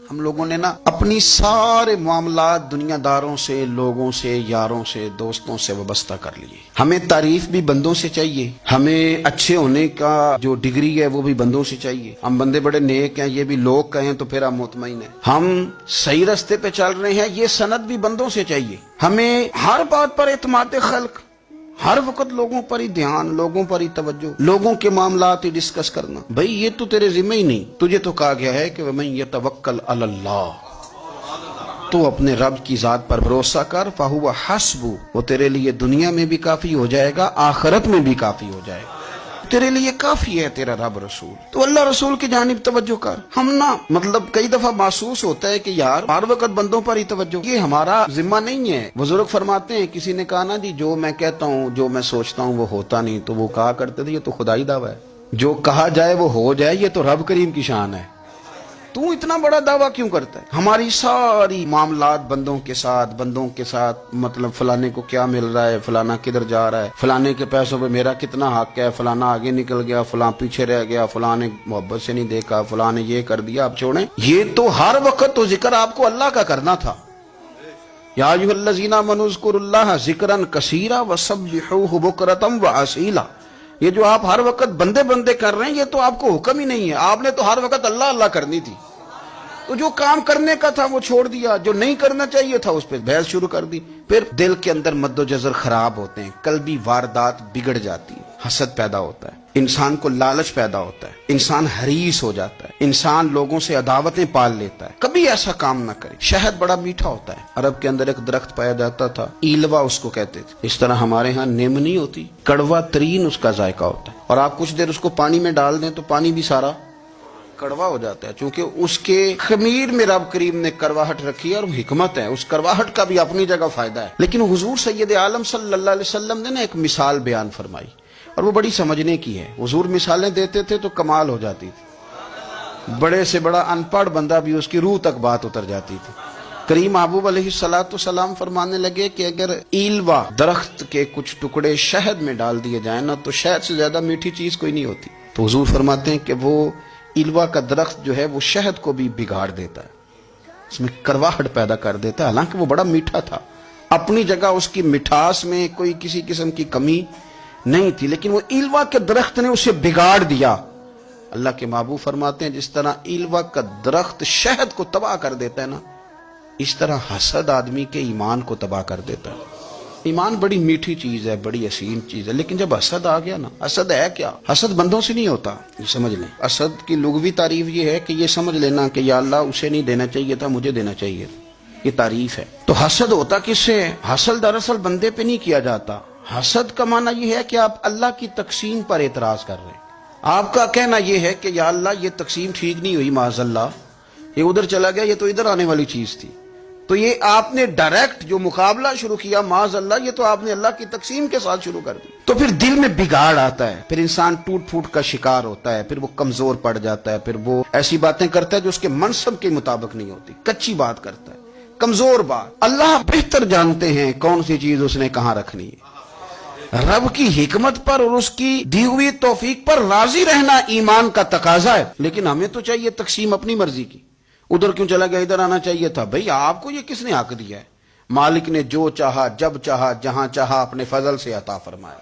ہم لوگوں نے نا اپنی سارے معاملات دنیا داروں سے، لوگوں سے، یاروں سے، دوستوں سے وابستہ کر لیے۔ ہمیں تعریف بھی بندوں سے چاہیے، ہمیں اچھے ہونے کا جو ڈگری ہے وہ بھی بندوں سے چاہیے۔ ہم بندے بڑے نیک ہیں، یہ بھی لوگ کہیں تو پھر ہم مطمئن ہیں۔ ہم صحیح راستے پہ چل رہے ہیں، یہ سند بھی بندوں سے چاہیے۔ ہمیں ہر بات پر اعتماد خلق، ہر وقت لوگوں پر ہی دھیان، لوگوں پر ہی توجہ، لوگوں کے معاملات ہی ڈسکس کرنا۔ بھئی یہ تو تیرے ذمہ ہی نہیں، تجھے تو کہا گیا ہے کہ وَمَن يَتَوَکَّلْ عَلَى اللَّهِ، تو اپنے رب کی ذات پر بھروسہ کر، فَهُوَ حَسْبُهُ، وہ تیرے لیے دنیا میں بھی کافی ہو جائے گا، آخرت میں بھی کافی ہو جائے گا، تیرے لیے کافی ہے تیرا رب رسول۔ تو اللہ رسول کی جانب توجہ کر۔ ہم نا کئی دفعہ محسوس ہوتا ہے کہ یار ہر وقت بندوں پر ہی توجہ، یہ ہمارا ذمہ نہیں ہے۔ بزرگ فرماتے ہیں، کسی نے کہا نا جی جو میں کہتا ہوں، جو میں سوچتا ہوں وہ ہوتا نہیں، تو وہ کہا کرتے تھے یہ تو خدائی دعویٰ ہے، جو کہا جائے وہ ہو جائے، یہ تو رب کریم کی شان ہے، تو اتنا بڑا دعویٰ کیوں کرتا ہے؟ ہماری ساری معاملات بندوں کے ساتھ فلانے کو کیا مل رہا ہے، فلانا کدھر جا رہا ہے، فلانے کے پیسوں پہ میرا کتنا حق ہے، فلانا آگے نکل گیا، فلاں پیچھے رہ گیا، فلاں نے محبت سے نہیں دیکھا، فلاں نے یہ کر دیا۔ اب چھوڑیں، یہ تو ہر وقت تو ذکر آپ کو اللہ کا کرنا تھا۔ یا ایھا الذین آمنوا اذکروا اللہ ذکرا کثیرا وسبحوہ بکرۃ واسیلا، یہ جو آپ ہر وقت بندے کر رہے ہیں، یہ تو آپ کو حکم ہی نہیں ہے، آپ نے تو ہر وقت اللہ اللہ کرنی تھی۔ تو جو کام کرنے کا تھا وہ چھوڑ دیا، جو نہیں کرنا چاہیے تھا اس پہ بحث شروع کر دی۔ پھر دل کے اندر مد و جزر خراب ہوتے ہیں، قلبی واردات بگڑ جاتی ہیں، حسد پیدا ہوتا ہے، انسان کو لالچ پیدا ہوتا ہے، انسان حریص ہو جاتا ہے، انسان لوگوں سے عداوتیں پال لیتا ہے۔ کبھی ایسا کام نہ کرے۔ شہد بڑا میٹھا ہوتا ہے، عرب کے اندر ایک درخت پایا جاتا تھا، ایلوا اس کو کہتے تھے۔ اس طرح ہمارے ہاں نیم نہیں ہوتی، کڑوا ترین اس کا ذائقہ ہوتا ہے، اور آپ کچھ دیر اس کو پانی میں ڈال دیں تو پانی بھی سارا کڑوا ہو جاتا ہے، چونکہ اس کے خمیر میں رب کریم نے کرواہٹ رکھی ہے، اور حکمت ہے، اس کرواہٹ کا بھی اپنی جگہ فائدہ ہے۔ لیکن حضور سید عالم صلی اللہ علیہ وسلم نے ایک مثال بیان فرمائی، اور وہ بڑی سمجھنے کی ہے۔ حضور مثالیں دیتے تھے تو کمال ہو جاتی تھی، بڑے سے بڑا ان پڑھ بندہ بھی اس کی روح تک بات اتر جاتی تھی۔ کریم محبوب علیہ السلام فرمانے لگے کہ اگر ایلوا درخت کے کچھ ٹکڑے شہد میں ڈال دیے جائیں نا، تو شہد سے زیادہ میٹھی چیز کوئی نہیں ہوتی۔ تو حضور فرماتے ہیں کہ وہ ایلوا کا درخت جو ہے وہ شہد کو بھی بگاڑ دیتا ہے، اس میں کرواہٹ پیدا کر دیتا ہے، حالانکہ وہ بڑا میٹھا تھا، اپنی جگہ اس کی مٹھاس میں کوئی کسی قسم کی کمی نہیں تھی، لیکن وہ ایلوا کے درخت نے اسے بگاڑ دیا۔ اللہ کے محبوب فرماتے ہیں جس طرح ایلوا کا درخت شہد کو تباہ کر دیتا ہے نا، اس طرح حسد آدمی کے ایمان کو تباہ کر دیتا ہے۔ ایمان بڑی میٹھی چیز ہے، بڑی حسین چیز ہے، لیکن جب حسد آ گیا نا، حسد ہے کیا؟ حسد بندوں سے نہیں ہوتا، یہ سمجھ لیں۔ حسد کی لغوی تعریف یہ ہے کہ یہ سمجھ لینا کہ یا اللہ اسے نہیں دینا چاہیے تھا، مجھے دینا چاہیے، یہ تعریف ہے۔ تو حسد ہوتا کس سے ہے؟ حسد دراصل بندے پہ نہیں کیا جاتا۔ حسد کا معنی یہ ہے کہ آپ اللہ کی تقسیم پر اعتراض کر رہے ہیں۔ آپ کا کہنا یہ ہے کہ یا اللہ یہ تقسیم ٹھیک نہیں ہوئی، معاذ اللہ یہ ادھر چلا گیا، یہ تو ادھر آنے والی چیز تھی، تو یہ آپ نے ڈائریکٹ جو مقابلہ شروع کیا، معاذ اللہ یہ تو آپ نے اللہ کی تقسیم کے ساتھ شروع کر دی۔ تو پھر دل میں بگاڑ آتا ہے، پھر انسان ٹوٹ پھوٹ کا شکار ہوتا ہے، پھر وہ کمزور پڑ جاتا ہے، پھر وہ ایسی باتیں کرتا ہے جو اس کے منصب کے مطابق نہیں ہوتی، کچی بات کرتا ہے، کمزور بات۔ اللہ بہتر جانتے ہیں کون سی چیز اس نے کہاں رکھنی ہے۔ رب کی حکمت پر اور اس کی دی ہوئی توفیق پر راضی رہنا ایمان کا تقاضا ہے، لیکن ہمیں تو چاہیے تقسیم اپنی مرضی کی۔ ادھر کیوں چلا گیا، ادھر آنا چاہیے تھا۔ بھئی آپ کو یہ کس نے حق دیا ہے؟ مالک نے جو چاہا، جب چاہا، جہاں چاہا اپنے فضل سے عطا فرمایا۔